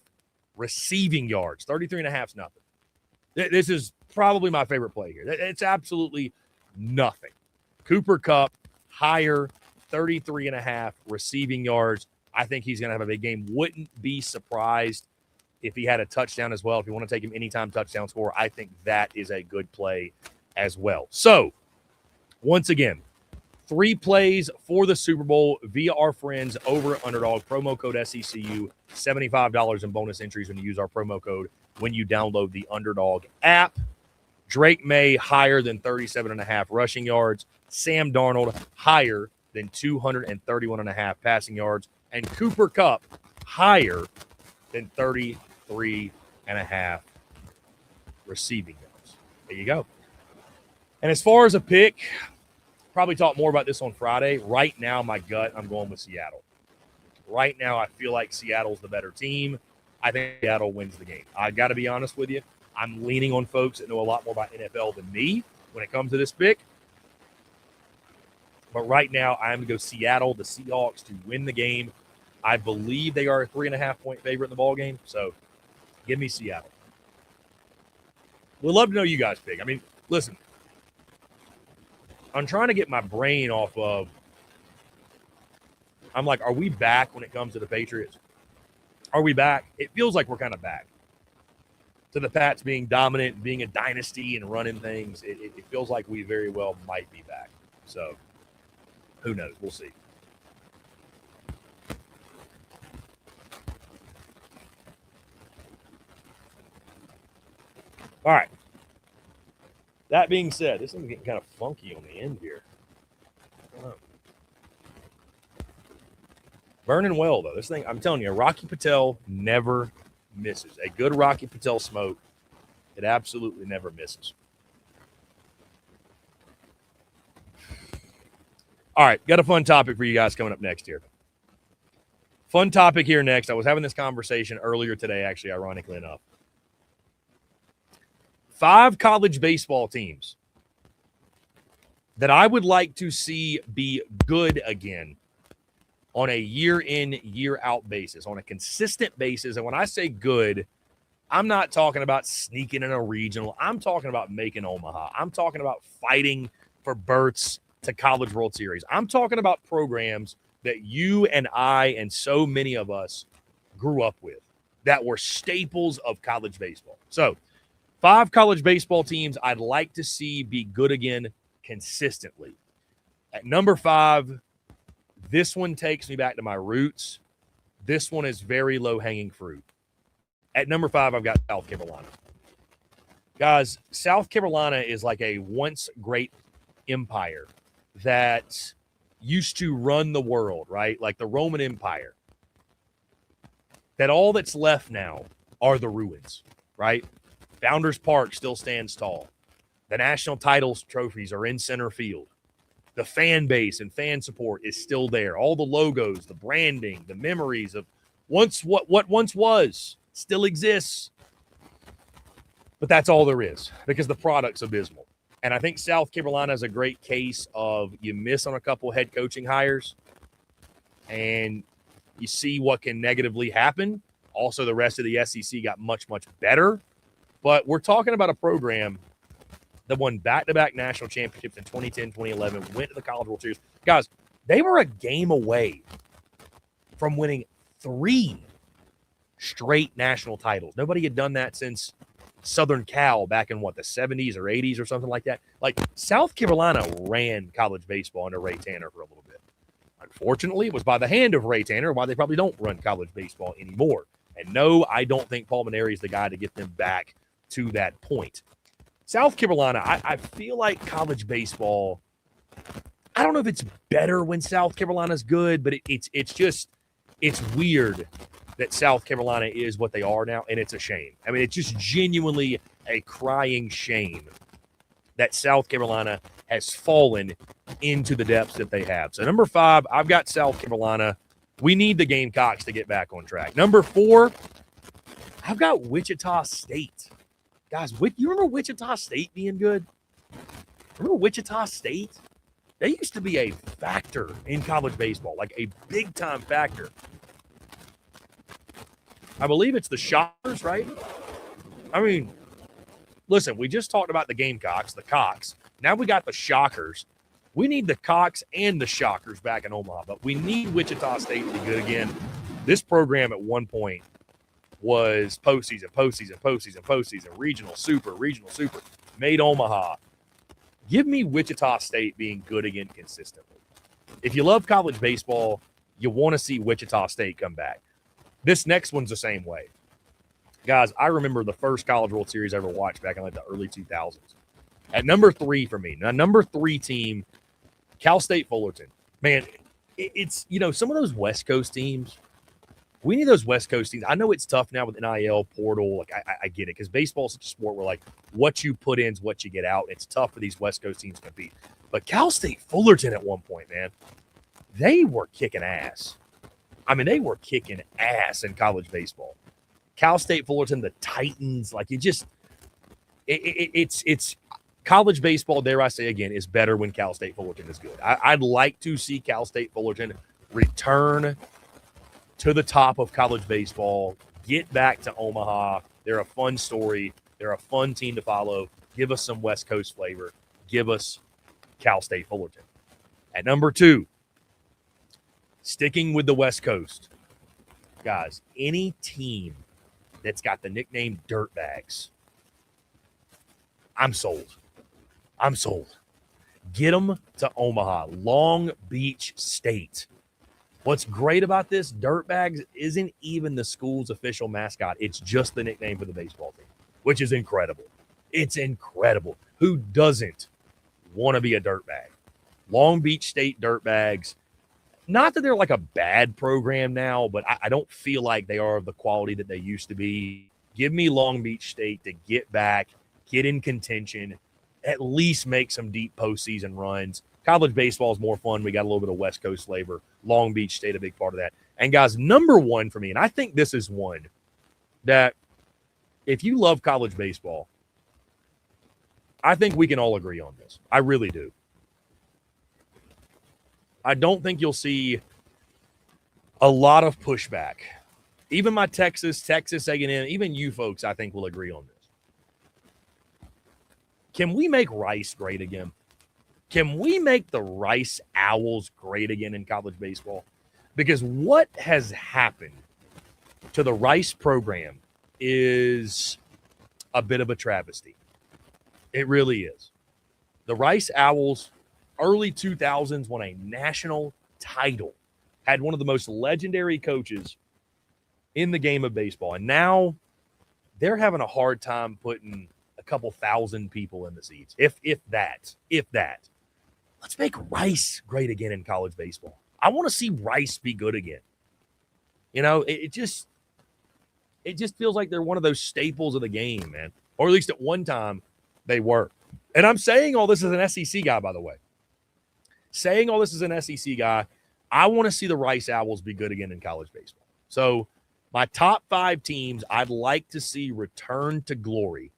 receiving yards. 33.5 is nothing. This is probably my favorite play here. It's absolutely nothing. Cooper Kupp higher 33.5 receiving yards. I think he's going to have a big game. Wouldn't be surprised if he had a touchdown as well. If you want to take him anytime touchdown score, I think that is a good play as well. So, once again, 3 plays for the Super Bowl via our friends over at Underdog. Promo code SECU, $75 in bonus entries when you use our promo code when you download the Underdog app. Drake May higher than 37.5 rushing yards. Sam Darnold higher than 231.5 passing yards. And Cooper Kupp higher than 33.5 receiving yards. There you go. And as far as a pick, probably talk more about this on Friday. Right now, my gut, I'm going with Seattle. Right now, I feel like Seattle's the better team. I think Seattle wins the game. I got to be honest with you. I'm leaning on folks that know a lot more about NFL than me when it comes to this pick. But right now, I'm going to go Seattle, the Seahawks, to win the game. I believe they are a 3.5-point favorite in the ball game. So give me Seattle. We'd love to know you guys' pick. I mean, listen, I'm trying to get my brain off of, I'm like, are we back when it comes to the Patriots? Are we back? It feels like we're kind of back to the Pats being dominant, being a dynasty and running things. It feels like we very well might be back. So who knows? We'll see. All right. That being said, this thing's getting kind of funky on the end here. Burning well, though. This thing, I'm telling you, Rocky Patel never misses. A good Rocky Patel smoke, it absolutely never misses. All right, got a fun topic for you guys coming up next here. Fun topic here next. I was having this conversation earlier today, actually, ironically enough. 5 college baseball teams that I would like to see be good again on a year-in, year-out basis, on a consistent basis. And when I say good, I'm not talking about sneaking in a regional. I'm talking about making Omaha. I'm talking about fighting for berths to College World Series. I'm talking about programs that you and I and so many of us grew up with that were staples of college baseball. So 5 college baseball teams I'd like to see be good again consistently. At number 5, this one takes me back to my roots. This one is very low-hanging fruit. At number 5, I've got South Carolina. Guys, South Carolina is like a once great empire that used to run the world, right? Like the Roman Empire. that all that's left now are the ruins, right? Founders Park still stands tall. The national titles trophies are in center field. The fan base and fan support is still there. All the logos, the branding, the memories of what once was still exists. But that's all there is because the product's abysmal. And I think South Carolina is a great case of you miss on a couple head coaching hires and you see what can negatively happen. Also, the rest of the SEC got much, much better. But we're talking about a program that won back-to-back national championships in 2010, 2011, went to the College World Series. Guys, they were a game away from winning 3 straight national titles. Nobody had done that since Southern Cal back in, the 70s or 80s or something like that. Like, South Carolina ran college baseball under Ray Tanner for a little bit. Unfortunately, it was by the hand of Ray Tanner, why they probably don't run college baseball anymore. And no, I don't think Paul Maneri is the guy to get them back to that point. South Carolina, I feel like college baseball, I don't know if it's better when South Carolina's good, but it's weird that South Carolina is what they are now, and it's a shame. I mean, it's just genuinely a crying shame that South Carolina has fallen into the depths that they have. So number 5, I've got South Carolina. We need the Gamecocks to get back on track. Number 4, I've got Wichita State. Guys, you remember Wichita State being good? Remember Wichita State? They used to be a factor in college baseball, like a big-time factor. I believe it's the Shockers, right? I mean, listen, we just talked about the Gamecocks, the Cocks. Now we got the Shockers. We need the Cocks and the Shockers back in Omaha, but we need Wichita State to be good again. This program at one point was postseason, regional, super, made Omaha. Give me Wichita State being good again consistently. If you love college baseball, you want to see Wichita State come back. This next one's the same way. Guys, I remember the first College World Series I ever watched back in like the early 2000s. At number 3 for me, now number 3 team, Cal State Fullerton. Man, it's, some of those West Coast teams, we need those West Coast teams. I know it's tough now with NIL, portal. Like, I get it because baseball is such a sport where, like, what you put in is what you get out. It's tough for these West Coast teams to compete. But Cal State Fullerton at one point, man, they were kicking ass. I mean, they were kicking ass in college baseball. Cal State Fullerton, the Titans, like, it's college baseball, dare I say again, is better when Cal State Fullerton is good. I'd like to see Cal State Fullerton return to the top of college baseball, get back to Omaha. They're a fun story. They're a fun team to follow. Give us some West Coast flavor. Give us Cal State Fullerton. At number 2, sticking with the West Coast, guys, any team that's got the nickname Dirtbags, I'm sold. Get them to Omaha, Long Beach State. What's great about this, Dirtbags isn't even the school's official mascot. It's just the nickname for the baseball team, which is incredible. It's incredible. Who doesn't want to be a dirtbag? Long Beach State Dirtbags. Not that they're like a bad program now, but I don't feel like they are of the quality that they used to be. Give me Long Beach State to get back, get in contention, at least make some deep postseason runs. College baseball is more fun. We got a little bit of West Coast flavor. Long Beach State, a big part of that. And, guys, number 1 for me, and I think this is one that if you love college baseball, I think we can all agree on this. I really do. I don't think you'll see a lot of pushback. Even my Texas A&M, even you folks, I think will agree on this. Can we make Rice great again? Can we make the Rice Owls great again in college baseball? Because what has happened to the Rice program is a bit of a travesty. It really is. The Rice Owls, early 2000s, won a national title, had one of the most legendary coaches in the game of baseball. And now they're having a hard time putting a couple thousand people in the seats, if that. Let's make Rice great again in college baseball. I want to see Rice be good again. It just it just feels like they're one of those staples of the game, man. Or at least at one time they were. And I'm saying all this as an SEC guy, by the way. Saying all this as an SEC guy, I want to see the Rice Owls be good again in college baseball. So my top 5 teams I'd like to see return to glory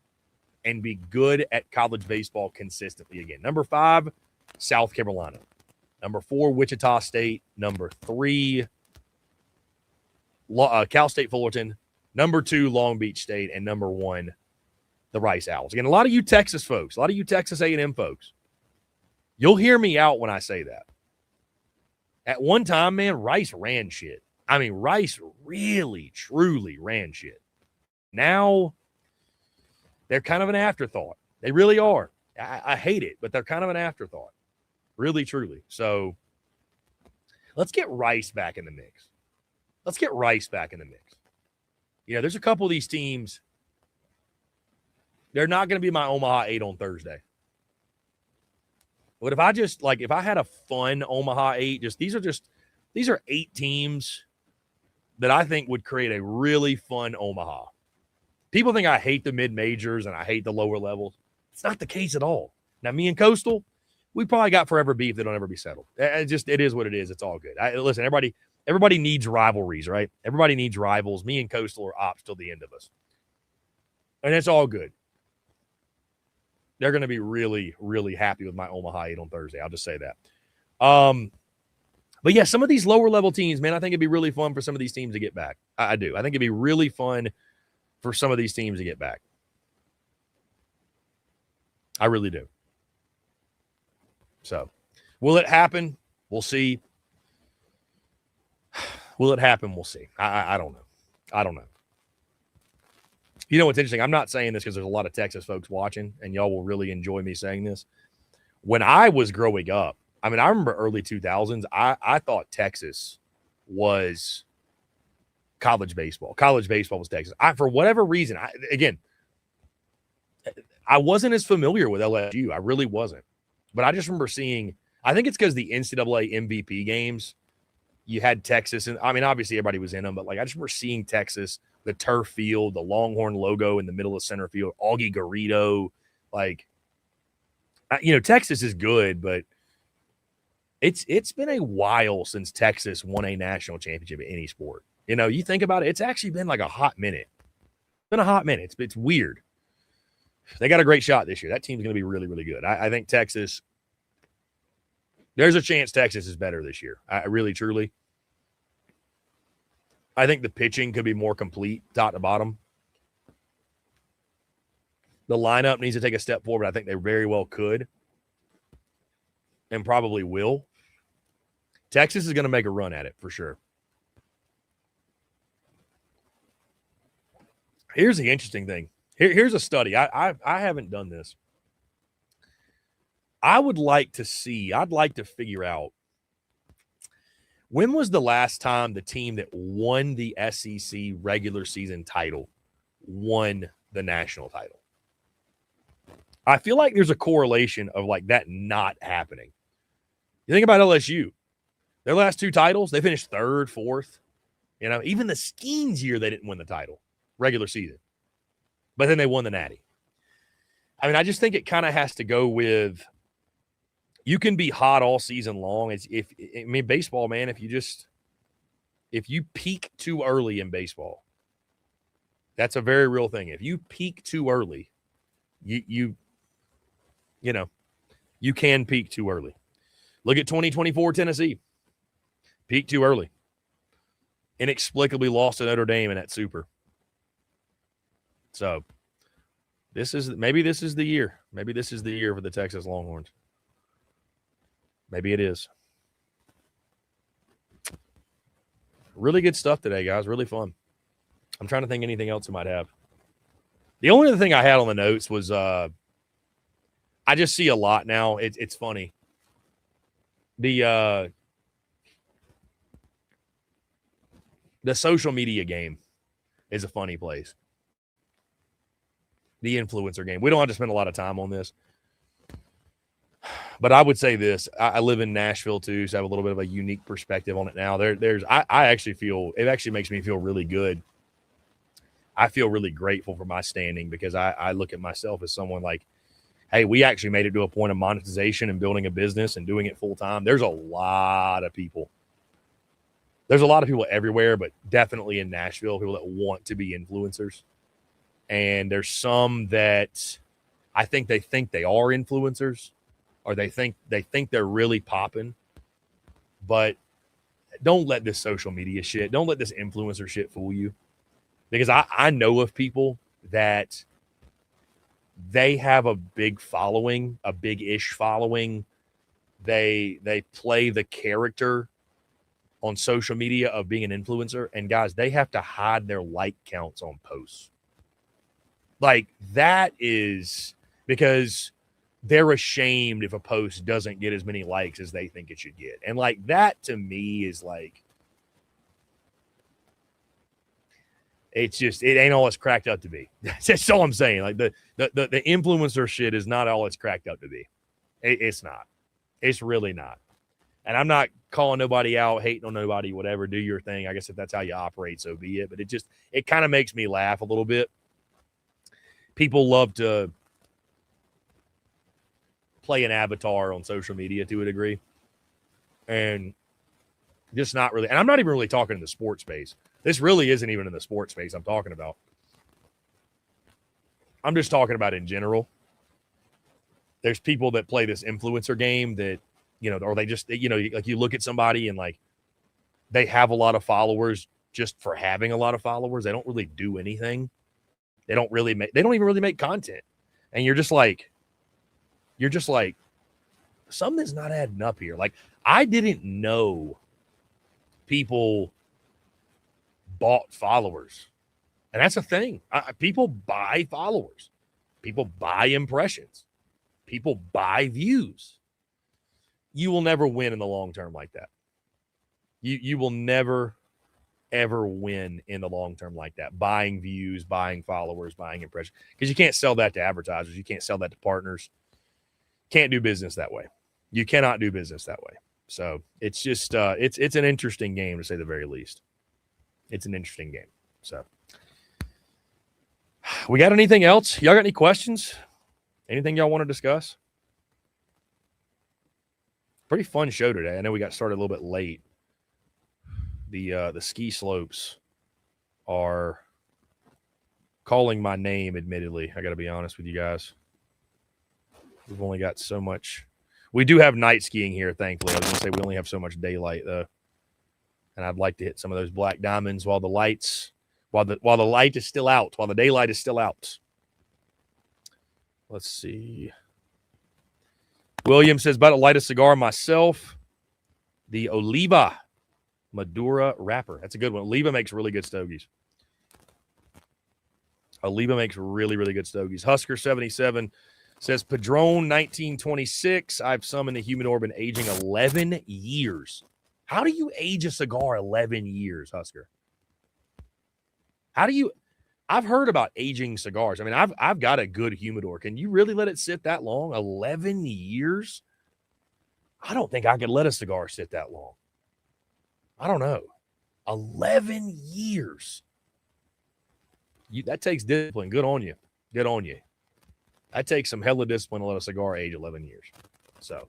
and be good at college baseball consistently again. Number 5, South Carolina. Number 4, Wichita State. Number 3, Cal State Fullerton. Number 2, Long Beach State. And number 1, the Rice Owls. Again, a lot of you Texas folks, a lot of you Texas A&M folks, you'll hear me out when I say that. At one time, man, Rice ran shit. I mean, Rice really, truly ran shit. Now, they're kind of an afterthought. They really are. I hate it, but they're kind of an afterthought. Really, truly. So, let's get Rice back in the mix. Let's get Rice back in the mix. You know, there's a couple of these teams. They're not going to be my Omaha 8 on Thursday. But if I had a fun Omaha 8, these are 8 teams that I think would create a really fun Omaha. People think I hate the mid-majors and I hate the lower levels. It's not the case at all. Now, me and Coastal, we probably got forever beef that'll never be settled. It is what it is. It's all good. Listen, everybody needs rivalries, right? Everybody needs rivals. Me and Coastal are ops till the end of us. And it's all good. They're going to be really, really happy with my Omaha 8 on Thursday. I'll just say that. But yeah, some of these lower level teams, man, I think it'd be really fun for some of these teams to get back. I do. I think it'd be really fun for some of these teams to get back. I really do. So, will it happen? We'll see. Will it happen? We'll see. I don't know. I don't know. You know what's interesting? I'm not saying this because there's a lot of Texas folks watching, and y'all will really enjoy me saying this. When I was growing up, I mean, I remember early 2000s, I thought Texas was college baseball. College baseball was Texas. For whatever reason, I wasn't as familiar with LSU. I really wasn't. But I just remember seeing, I think it's because the NCAA MVP games, you had Texas. And I mean, obviously everybody was in them, but like I just remember seeing Texas, the turf field, the Longhorn logo in the middle of center field, Augie Garrido. Like, you know, Texas is good, but it's been a while since Texas won a national championship in any sport. You know, you think about it, it's actually been like a hot minute. It's been a hot minute. It's weird. They got a great shot this year. That team's going to be really, really good. I think Texas, there's a chance Texas is better this year. I really, truly. I think the pitching could be more complete, top to bottom. The lineup needs to take a step forward. I think they very well could and probably will. Texas is going to make a run at it for sure. Here's the interesting thing. Here's a study. I haven't done this. I'd like to figure out, when was the last time the team that won the SEC regular season title won the national title? I feel like there's a correlation of like that not happening. You think about LSU. Their last 2 titles, they finished 3rd, 4th. You know, even the Skeens year, they didn't win the title, regular season. But then they won the Natty. I mean, I just think it kind of has to go with, you can be hot all season long. Baseball, man, if you peak too early in baseball, that's a very real thing. If you peak too early, you can peak too early. Look at 2024 Tennessee. Peaked too early. Inexplicably lost to Notre Dame in that Super. So, maybe this is the year. Maybe this is the year for the Texas Longhorns. Maybe it is. Really good stuff today, guys. Really fun. I'm trying to think anything else I might have. The only other thing I had on the notes was I just see a lot now. It's funny. The social media game is a funny place. The influencer game. We don't have to spend a lot of time on this. But I would say this. I live in Nashville too, so I have a little bit of a unique perspective on it now. I actually feel, it actually makes me feel really good I feel really grateful for my standing because I look at myself as someone like, hey, we actually made it to a point of monetization and building a business and doing it full time. There's a lot of people. There's a lot of people everywhere, but definitely in Nashville, people that want to be influencers. And there's some that I think they are influencers, or they think they're really popping. But don't let this social media shit, don't let this influencer shit fool you. Because I know of people that they have a big following, a big-ish following. They play the character on social media of being an influencer. And guys, they have to hide their like counts on posts. Like, that is because they're ashamed if a post doesn't get as many likes as they think it should get. And like, that to me is like, it's just, it ain't all it's cracked up to be. That's all I'm saying. Like, the influencer shit is not all it's cracked up to be. It's not. It's really not. And I'm not calling nobody out, hating on nobody, whatever. Do your thing. I guess if that's how you operate, so be it. But it kind of makes me laugh a little bit. People love to play an avatar on social media to a degree. And just not really. And I'm not even really talking in the sports space. This really isn't even in the sports space I'm talking about. I'm just talking about in general. There's people that play this influencer game that, you know, or they just, you know, like you look at somebody and like they have a lot of followers just for having a lot of followers. They don't really do anything. They don't even really make content. And you're just like, something's not adding up here. Like, I didn't know people bought followers. And that's a thing. People buy followers. People buy impressions. People buy views. You will never win in the long term like that. You will never, ever win in the long term like that. Buying views, buying followers, buying impressions. Because you can't sell that to advertisers. You can't sell that to partners. Can't do business that way. You cannot do business that way. So it's just, it's an interesting game, to say the very least. It's an interesting game. So we got anything else? Y'all got any questions? Anything y'all want to discuss? Pretty fun show today. I know we got started a little bit late. The ski slopes are calling my name, admittedly. I got to be honest with you guys. We've only got so much. We do have night skiing here, thankfully. I was going to say we only have so much daylight, though. And I'd like to hit some of those black diamonds while the light is still out, while the daylight is still out. Let's see. William says, about to light a cigar myself. The Oliva Madura wrapper. That's a good one. Oliva makes really good stogies. Oliva makes really, really good stogies. Husker 77 says, Padron 1926. I've some in the humidor, been aging 11 years. How do you age a cigar 11 years, Husker? How do you... I've heard about aging cigars. I mean, I've got a good humidor. Can you really let it sit that long? 11 years? I don't think I could let a cigar sit that long. I don't know. 11 years. That takes discipline. Good on you. Good on you. That takes some hella discipline to let a cigar age 11 years. So.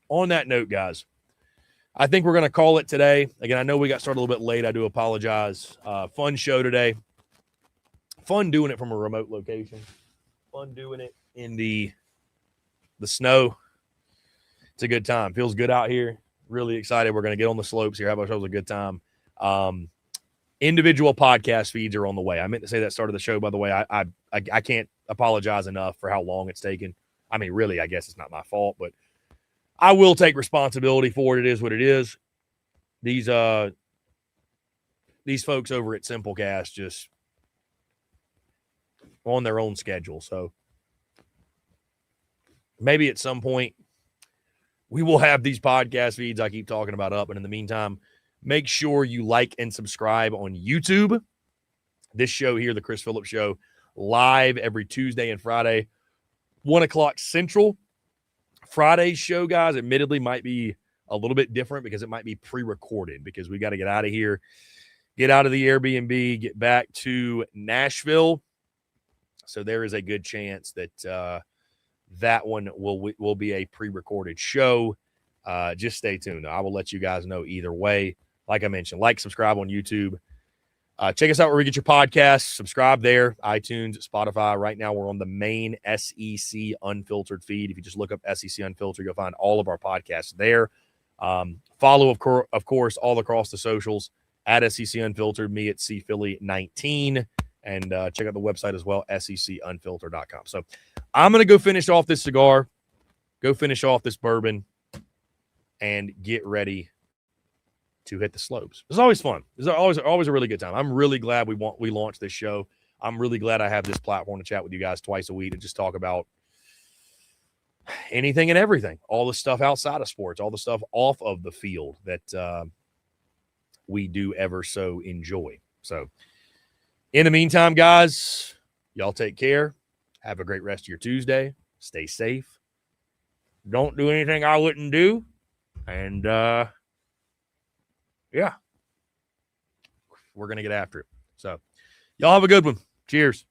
On that note, guys, I think we're going to call it today. Again, I know we got started a little bit late. I do apologize. Fun show today. Fun doing it from a remote location. Fun doing it in the snow. It's a good time. Feels good out here. Really excited. We're going to get on the slopes here. Have ourselves a good time. Individual podcast feeds are on the way. I meant to say that start of the show, by the way. I can't apologize enough for how long it's taken. I mean, really, I guess it's not my fault, but I will take responsibility for it. It is what it is. These folks over at Simplecast just on their own schedule. So maybe at some point we will have these podcast feeds I keep talking about up. And in the meantime, make sure you like and subscribe on YouTube. This show here, the Chris Phillips Show, live every Tuesday and Friday, 1 o'clock Central. Friday's show, guys, admittedly might be a little bit different because it might be pre-recorded because we got to get out of here, get out of the Airbnb, get back to Nashville. So there is a good chance that that one will be a pre-recorded show. Just stay tuned. I will let you guys know either way. Like I mentioned, like, subscribe on YouTube. Check us out where we get your podcasts. Subscribe there, iTunes, Spotify. Right now, we're on the main SEC Unfiltered feed. If you just look up SEC Unfiltered, you'll find all of our podcasts there. Follow, of course, all across the socials at SEC Unfiltered, me at CPhilly19, and check out the website as well, secunfiltered.com. So I'm going to go finish off this cigar, go finish off this bourbon, and get ready to hit the slopes. It's always fun. It's always a really good time. I'm really glad we launched this show. I'm really glad I have this platform to chat with you guys twice a week and just talk about anything and everything, all the stuff outside of sports, all the stuff off of the field that we do ever so enjoy. So in the meantime, guys, y'all take care. Have a great rest of your Tuesday. Stay safe. Don't do anything I wouldn't do. And yeah, we're going to get after it. So y'all have a good one. Cheers.